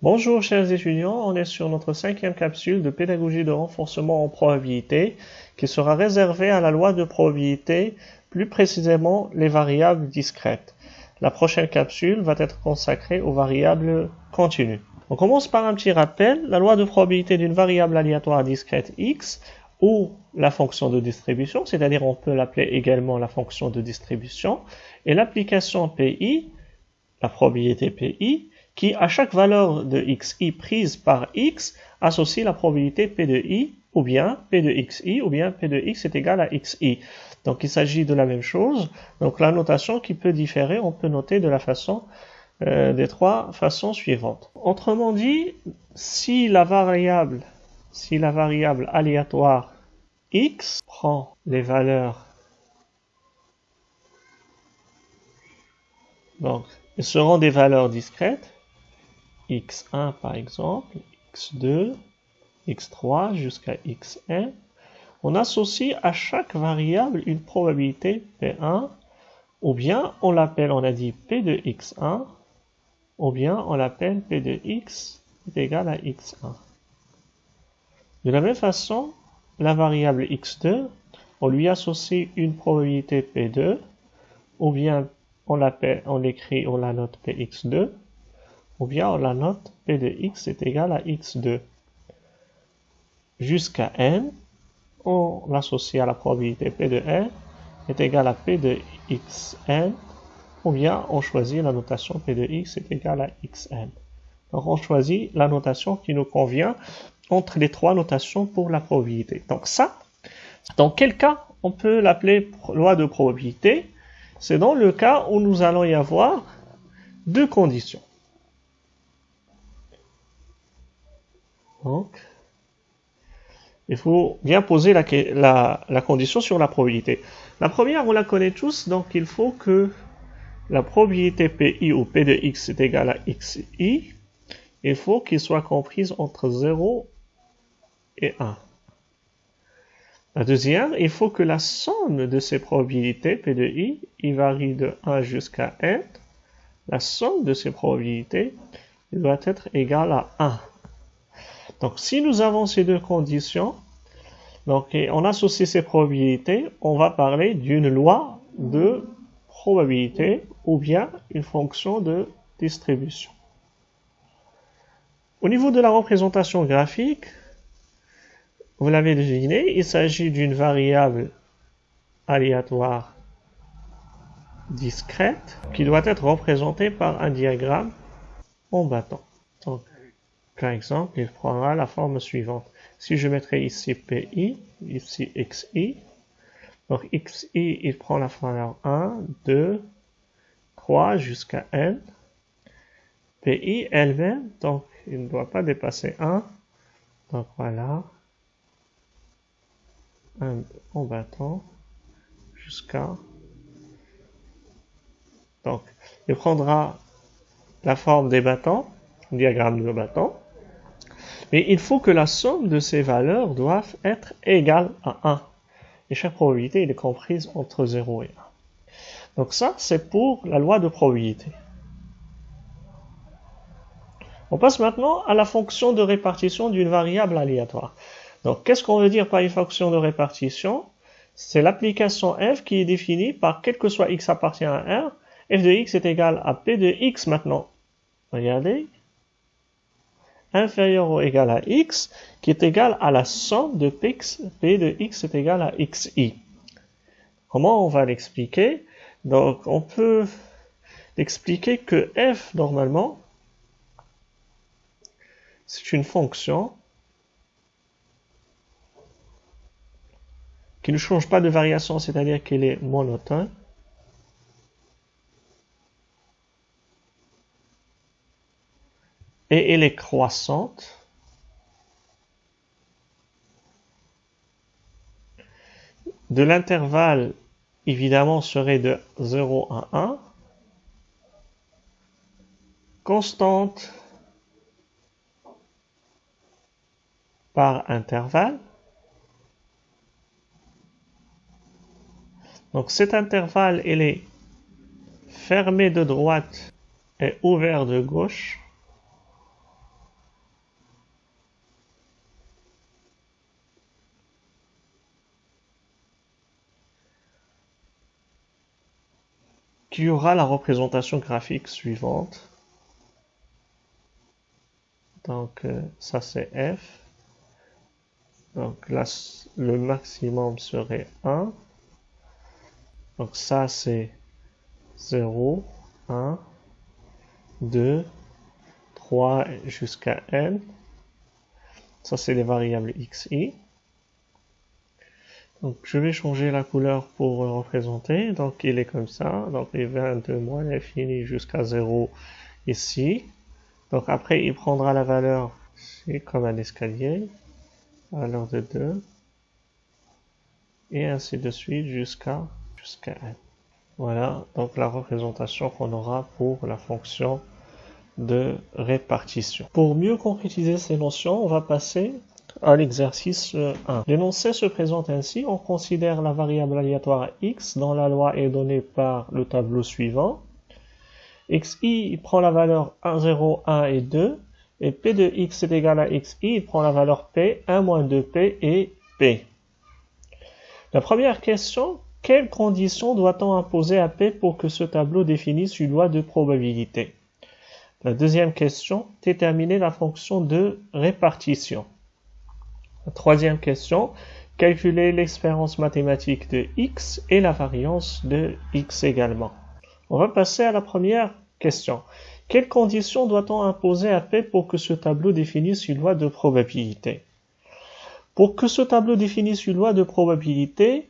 Bonjour chers étudiants, on est sur notre 5e capsule de pédagogie de renforcement en probabilité qui sera réservée à la loi de probabilité, plus précisément les variables discrètes. La prochaine capsule va être consacrée aux variables continues. On commence par un petit rappel. La loi de probabilité d'une variable aléatoire discrète x ou la fonction de distribution, c'est-à-dire on peut l'appeler également la fonction de distribution, et l'application PI, la probabilité PI, qui, à chaque valeur de xi prise par x, associe la probabilité p de i, ou bien p de xi, ou bien p de x est égal à xi. Donc il s'agit de la même chose. Donc la notation qui peut différer, on peut noter de la façon des trois façons suivantes. Autrement dit, si la variable aléatoire x prend les valeurs, donc elles seront des valeurs discrètes, x1 par exemple, x2, x3 jusqu'à xn, on associe à chaque variable une probabilité P1, ou bien on l'appelle, on a dit P de x1, ou bien on l'appelle P de x est égal à x1. De la même façon, la variable x2, on lui associe une probabilité P2, ou bien on la note Px2, ou bien on la note P de x est égal à x2. Jusqu'à n, on l'associe à la probabilité P de n est égal à P de xn, ou bien on choisit la notation P de x est égal à xn. Donc on choisit la notation qui nous convient entre les trois notations pour la probabilité. Donc ça, dans quel cas on peut l'appeler loi de probabilité? C'est dans le cas où nous allons y avoir deux conditions. Donc, il faut bien poser la condition sur la probabilité. La première, on la connaît tous, donc il faut que la probabilité PI ou P de x est égale à xi, il faut qu'il soit comprise entre 0 et 1. La deuxième, il faut que la somme de ces probabilités P de i varie de 1 jusqu'à n. La somme de ces probabilités doit être égale à 1. Donc si nous avons ces deux conditions, donc on associe ces probabilités, on va parler d'une loi de probabilité ou bien une fonction de distribution. Au niveau de la représentation graphique, vous l'avez deviné, il s'agit d'une variable aléatoire discrète qui doit être représentée par un diagramme en bâton. Donc, par exemple, il prendra la forme suivante. Si je mettrai ici PI, ici XI, donc XI, il prend la valeur 1, 2, 3 jusqu'à N. PI elle-même, donc il ne doit pas dépasser 1. Donc voilà, 1 en bâton jusqu'à... Donc, il prendra la forme des bâtons, diagramme de bâton. Mais il faut que la somme de ces valeurs doive être égale à 1. Et chaque probabilité est comprise entre 0 et 1. Donc ça, c'est pour la loi de probabilité. On passe maintenant à la fonction de répartition d'une variable aléatoire. Donc, qu'est-ce qu'on veut dire par une fonction de répartition? C'est l'application f qui est définie par quel que soit x appartient à R, f de x est égal à p de x maintenant. Regardez. Inférieur ou égal à x, qui est égal à la somme de p de x est égal à xi. Comment on va l'expliquer? Donc, on peut expliquer que f, normalement, c'est une fonction qui ne change pas de variation, c'est-à-dire qu'elle est monotone. Et elle est croissante. De l'intervalle, évidemment, serait de 0 à 1. Constante par intervalle. Donc cet intervalle, il est fermé de droite et ouvert de gauche. qu'il y aura la représentation graphique suivante. Donc ça c'est f. Donc là, le maximum serait 1. Donc ça c'est 0, 1, 2, 3 jusqu'à n. Ça c'est les variables x, y. Donc je vais changer la couleur pour le représenter. Donc il est comme ça. Donc il vient de moins l'infini jusqu'à 0 ici. Donc après il prendra la valeur, c'est comme un escalier, valeur de 2. Et ainsi de suite jusqu'à n. Voilà donc la représentation qu'on aura pour la fonction de répartition. Pour mieux concrétiser ces notions, on va passer à l'exercice 1. L'énoncé se présente ainsi. On considère la variable aléatoire x dont la loi est donnée par le tableau suivant. xi prend la valeur 1, 0, 1 et 2. Et p de x est égal à xi, il prend la valeur p, 1 moins 2p et p. La première question, quelles conditions doit-on imposer à p pour que ce tableau définisse une loi de probabilité? La deuxième question, déterminer la fonction de répartition. La troisième question, calculer l'expérience mathématique de x et la variance de x également. On va passer à la première question. Quelles conditions doit-on imposer à p pour que ce tableau définisse une loi de probabilité? Pour que ce tableau définisse une loi de probabilité,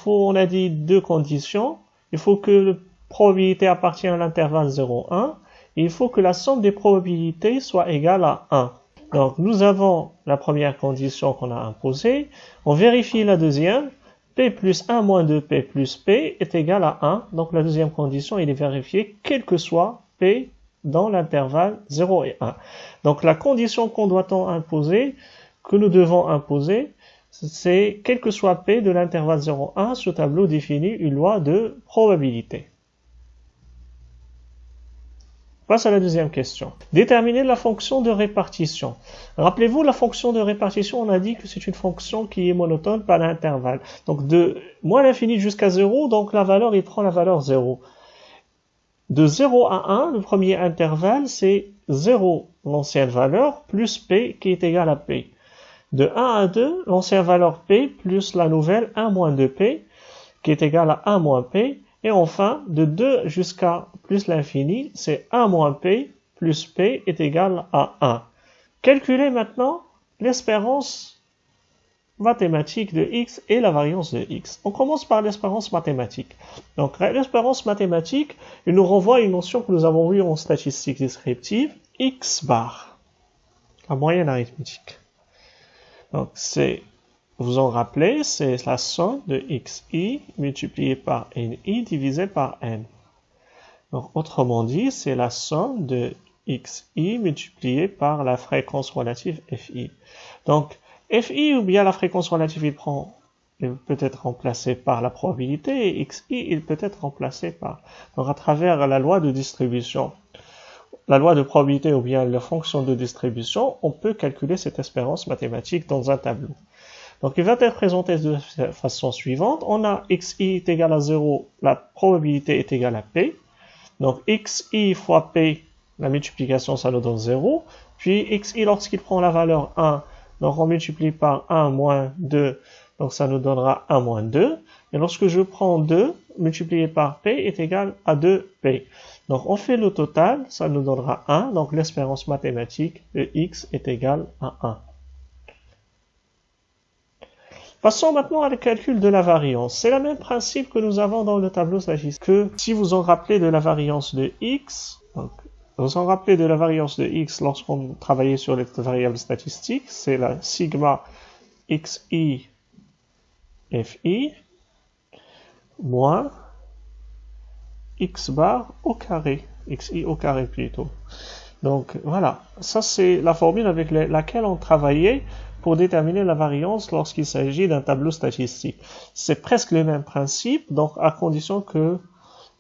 on a dit deux conditions. Il faut que la probabilité appartienne à l'intervalle 0,1. Il faut que la somme des probabilités soit égale à 1. Donc, nous avons la première condition qu'on a imposée. On vérifie la deuxième. P plus 1 moins 2P plus P est égal à 1. Donc, la deuxième condition, il est vérifié quel que soit P dans l'intervalle 0 et 1. Donc, la condition que nous devons imposer, c'est quel que soit P de l'intervalle 0, 1, ce tableau définit une loi de probabilité. Passe à la deuxième question. Déterminer la fonction de répartition. Rappelez-vous, la fonction de répartition, on a dit que c'est une fonction qui est monotone par l'intervalle. Donc de moins l'infini jusqu'à 0, donc la valeur, il prend la valeur 0. De 0 à 1, le premier intervalle, c'est 0, l'ancienne valeur, plus P qui est égal à P. De 1 à 2, l'ancienne valeur P plus la nouvelle 1 moins 2P qui est égal à 1 moins P. Et enfin, de 2 jusqu'à plus l'infini, c'est 1 moins P plus P est égal à 1. Calculez maintenant l'espérance mathématique de x et la variance de x. On commence par l'espérance mathématique. Donc l'espérance mathématique, il nous renvoie à une notion que nous avons vue en statistique descriptive, x bar, la moyenne arithmétique. Donc vous en rappelez, c'est la somme de xi multiplié par ni divisé par n. Donc, autrement dit, c'est la somme de xi multiplié par la fréquence relative fi. Donc, fi ou bien la fréquence relative, il peut être remplacé par la probabilité et xi, il peut être remplacé par, donc à travers la loi de distribution. La loi de probabilité ou bien la fonction de distribution, on peut calculer cette espérance mathématique dans un tableau. Donc, il va être présenté de la façon suivante. On a xi est égal à 0, la probabilité est égale à p. Donc, xi fois p, la multiplication, ça nous donne 0. Puis, xi, lorsqu'il prend la valeur 1, donc on multiplie par 1 moins 2, donc ça nous donnera 1 moins 2. Et lorsque je prends 2, multiplié par p est égal à 2p. Donc, on fait le total, ça nous donnera 1. Donc, l'espérance mathématique de x est égale à 1. Passons maintenant à le calcul de la variance. C'est le même principe que nous avons dans le tableau statistique. Que si vous en rappelez de la variance de x, donc, vous en rappelez de la variance de x lorsqu'on travaillait sur les variables statistiques, c'est la sigma xi fi moins x bar au carré, xi au carré plutôt. Donc voilà, ça c'est la formule avec laquelle on travaillait pour déterminer la variance lorsqu'il s'agit d'un tableau statistique. C'est presque le même principe, donc à condition que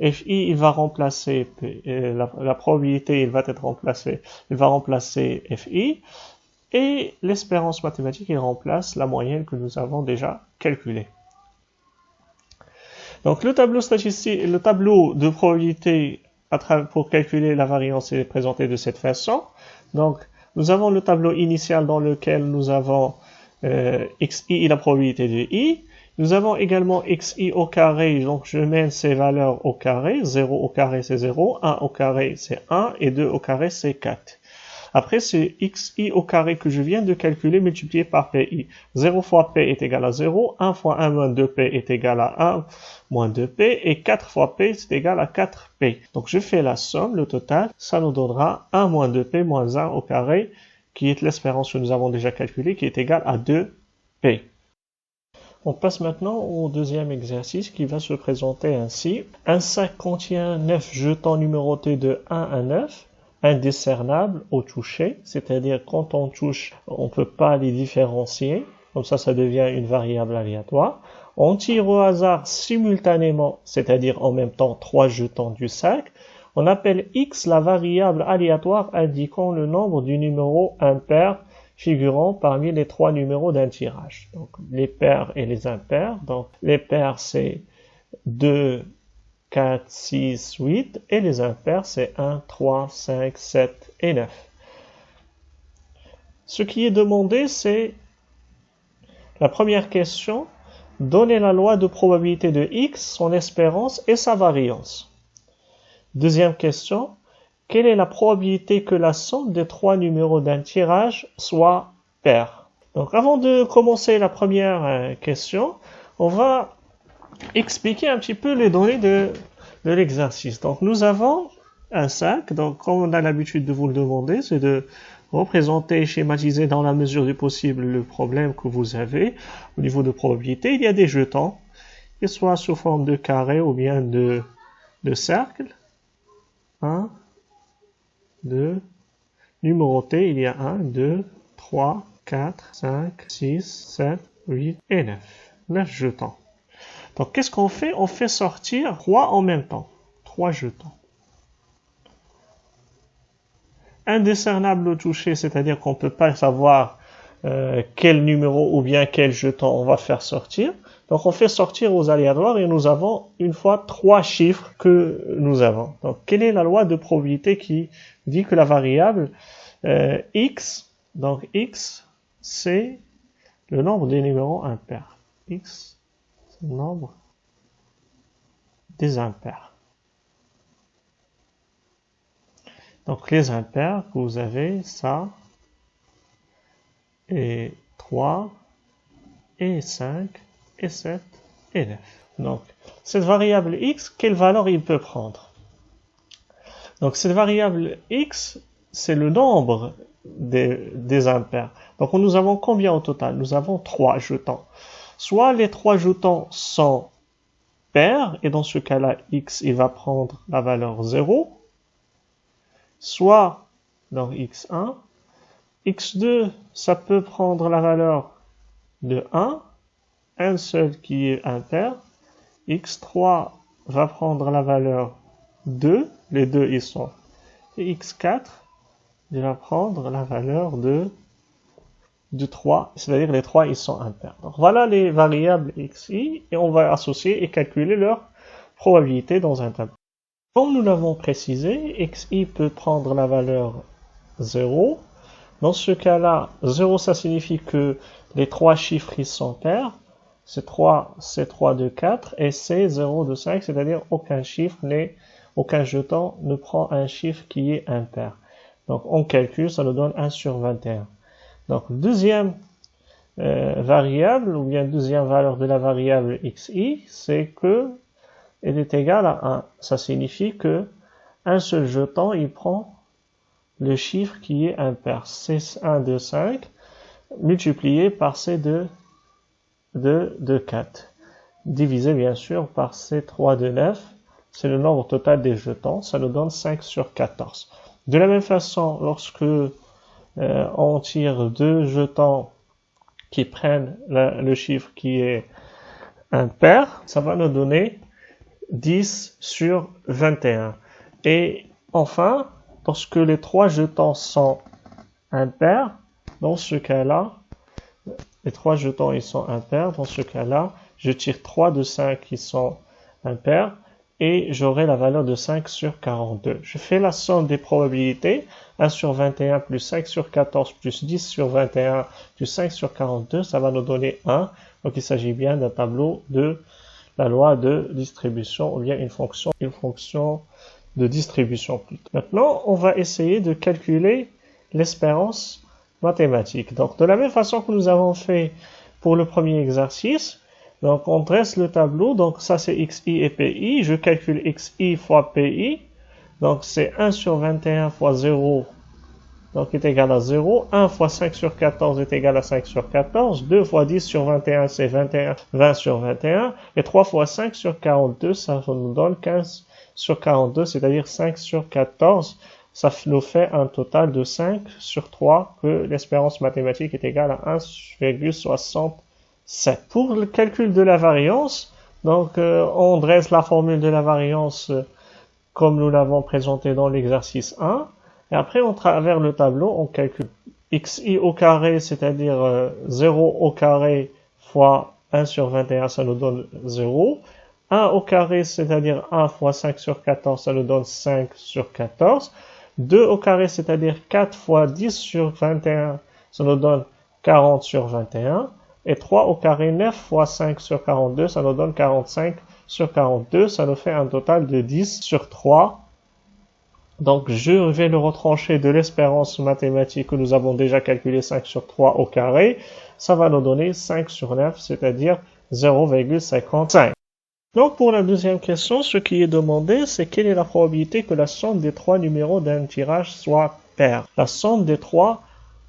fi il va remplacer la probabilité, il va remplacer fi, et l'espérance mathématique il remplace la moyenne que nous avons déjà calculée. Donc le tableau statistique, le tableau de probabilité pour calculer la variance est présenté de cette façon. Donc nous avons le tableau initial dans lequel nous avons xi et la probabilité de i. Nous avons également xi au carré, donc je mène ces valeurs au carré. 0 au carré c'est 0, 1 au carré c'est 1 et 2 au carré c'est 4. Après, c'est xi au carré que je viens de calculer multiplié par pi. 0 fois p est égal à 0, 1 fois 1 moins 2p est égal à 1 moins 2p, et 4 fois p c'est égal à 4p. Donc je fais la somme, le total, ça nous donnera 1 moins 2p moins 1 au carré, qui est l'espérance que nous avons déjà calculée, qui est égale à 2p. On passe maintenant au deuxième exercice qui va se présenter ainsi. Un sac contient 9 jetons numérotés de 1 à 9. Indiscernables au toucher, c'est-à-dire quand on touche, on ne peut pas les différencier, comme ça devient une variable aléatoire. On tire au hasard simultanément, c'est-à-dire en même temps 3 jetons du sac. On appelle x la variable aléatoire indiquant le nombre du numéro impair figurant parmi les 3 numéros d'un tirage. Donc les pairs et les impairs. Donc les pairs c'est 2, 4, 6, 8, et les impairs, c'est 1, 3, 5, 7 et 9. Ce qui est demandé, c'est la première question, donner la loi de probabilité de x, son espérance et sa variance. Deuxième question, quelle est la probabilité que la somme des 3 numéros d'un tirage soit paire? Donc avant de commencer la première question, on va expliquer un petit peu les données de l'exercice. Donc nous avons un sac, donc comme on a l'habitude de vous le demander, c'est de représenter et schématiser dans la mesure du possible le problème que vous avez au niveau de probabilité. Il y a des jetons, qu'ils soient sous forme de carré ou bien de cercle. 1, 2, numérotés, il y a 1, 2, 3, 4, 5, 6, 7, 8 et 9. 9 jetons. Donc, qu'est-ce qu'on fait? On fait sortir 3 en même temps. 3 jetons. Indiscernable au toucher, c'est-à-dire qu'on ne peut pas savoir quel numéro ou bien quel jeton on va faire sortir. Donc, on fait sortir aux aléatoires et nous avons une fois 3 chiffres que nous avons. Donc, quelle est la loi de probabilité qui dit que la variable x, donc x, c'est le nombre des numéros impairs. X, le nombre des impairs. Donc les impairs, vous avez ça, et 3, et 5, et 7, et 9. Donc cette variable x, quelle valeur il peut prendre? Donc cette variable x, c'est le nombre des impairs. Donc nous avons combien au total? Nous avons 3 jetons. Soit les 3 jetons sont pairs, et dans ce cas-là, x, il va prendre la valeur 0, soit, donc x1, x2, ça peut prendre la valeur de 1, un seul qui est impair, x3 va prendre la valeur 2, les deux ils sont, et x4, il va prendre la valeur de 3, c'est-à-dire les 3 ils sont impairs. Donc voilà les variables xi, et on va associer et calculer leur probabilité dans un tableau. Comme nous l'avons précisé, xi peut prendre la valeur 0. Dans ce cas-là, 0 ça signifie que les 3 chiffres ils sont pairs. C'est 3 de 4 et c'est 0 de 5, c'est-à-dire aucun jeton ne prend un chiffre qui est impair. Donc on calcule, ça nous donne 1 sur 21. Donc, deuxième variable, ou bien deuxième valeur de la variable xi, c'est que elle est égale à 1. Ça signifie que un seul jeton, il prend le chiffre qui est impair. C'est 1 de 5, multiplié par C de 4. Divisé, bien sûr, par C3 de 9. C'est le nombre total des jetons. Ça nous donne 5 sur 14. De la même façon, lorsque on tire 2 jetons qui prennent le chiffre qui est impair, ça va nous donner 10 sur 21. Et enfin, lorsque les 3 jetons sont impairs, dans ce cas-là, les 3 jetons ils sont impairs, dans ce cas-là, je tire 3 de 5 qui sont impair, et j'aurai la valeur de 5 sur 42. Je fais la somme des probabilités, 1 sur 21 plus 5 sur 14 plus 10 sur 21 plus 5 sur 42, ça va nous donner 1. Donc il s'agit bien d'un tableau de la loi de distribution, ou bien une fonction de distribution plutôt. Maintenant, on va essayer de calculer l'espérance mathématique. Donc de la même façon que nous avons fait pour le premier exercice, donc on dresse le tableau, donc ça c'est XI et PI, je calcule XI fois PI, donc c'est 1 sur 21 fois 0, donc est égal à 0, 1 fois 5 sur 14 est égal à 5 sur 14, 2 fois 10 sur 21 c'est 20 sur 21, et 3 fois 5 sur 42, ça nous donne 15 sur 42, c'est-à-dire 5 sur 14, ça nous fait un total de 5 sur 3, que l'espérance mathématique est égale à 1,67. Pour le calcul de la variance, donc on dresse la formule de la variance comme nous l'avons présenté dans l'exercice 1, et après on travers le tableau, on calcule xi au carré, c'est-à-dire 0 au carré fois 1 sur 21, ça nous donne 0. 1 au carré, c'est-à-dire 1 fois 5 sur 14, ça nous donne 5 sur 14. 2 au carré, c'est-à-dire 4 fois 10 sur 21, ça nous donne 40 sur 21. Et 3 au carré, 9 fois 5 sur 42, ça nous donne 45 sur 42. Ça nous fait un total de 10 sur 3. Donc, je vais le retrancher de l'espérance mathématique que nous avons déjà calculé 5 sur 3 au carré. Ça va nous donner 5 sur 9, c'est-à-dire 0,55. Donc, pour la deuxième question, ce qui est demandé, c'est quelle est la probabilité que la somme des trois numéros d'un tirage soit paire. La somme des trois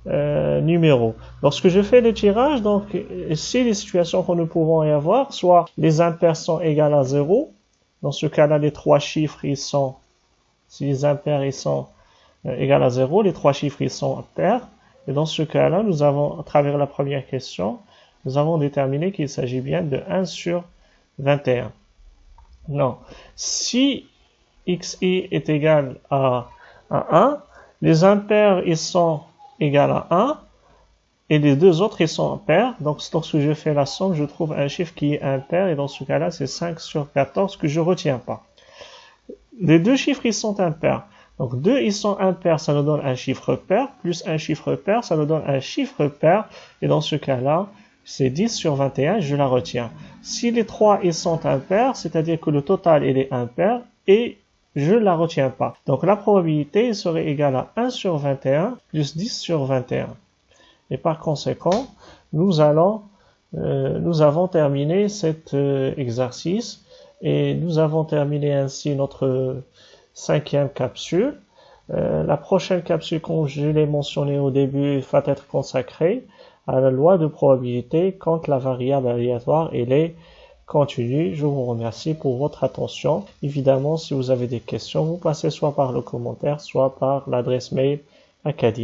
numéros. Lorsque je fais le tirage, donc, si les situations que nous pouvons y avoir, soit les impairs sont égales à 0, dans ce cas-là, les trois chiffres, si les impairs, ils sont égales à 0, les trois chiffres, ils sont pairs. Et dans ce cas-là, nous avons, à travers la première question, nous avons déterminé qu'il s'agit bien de 1 sur 21. Non. Si xi est égal à 1, les impairs, ils sont égales à 1, et les deux autres, ils sont pairs. Donc, lorsque je fais la somme, je trouve un chiffre qui est impair, et dans ce cas-là, c'est 5 sur 14 que je retiens pas. Les deux chiffres, ils sont impairs. Donc, 2, ils sont impairs, ça nous donne un chiffre pair, plus un chiffre pair, ça nous donne un chiffre pair, et dans ce cas-là, c'est 10 sur 21, je la retiens. Si les 3, ils sont impairs, c'est-à-dire que le total, il est impair, et je ne la retiens pas. Donc, la probabilité serait égale à 1 sur 21 plus 10 sur 21. Et par conséquent, nous avons terminé cet exercice, et nous avons terminé ainsi notre 5e capsule. La prochaine capsule, comme je l'ai mentionné au début, va être consacrée à la loi de probabilité quand la variable aléatoire est continue. Je vous remercie pour votre attention. Évidemment, si vous avez des questions, vous passez soit par le commentaire, soit par l'adresse mail Academy.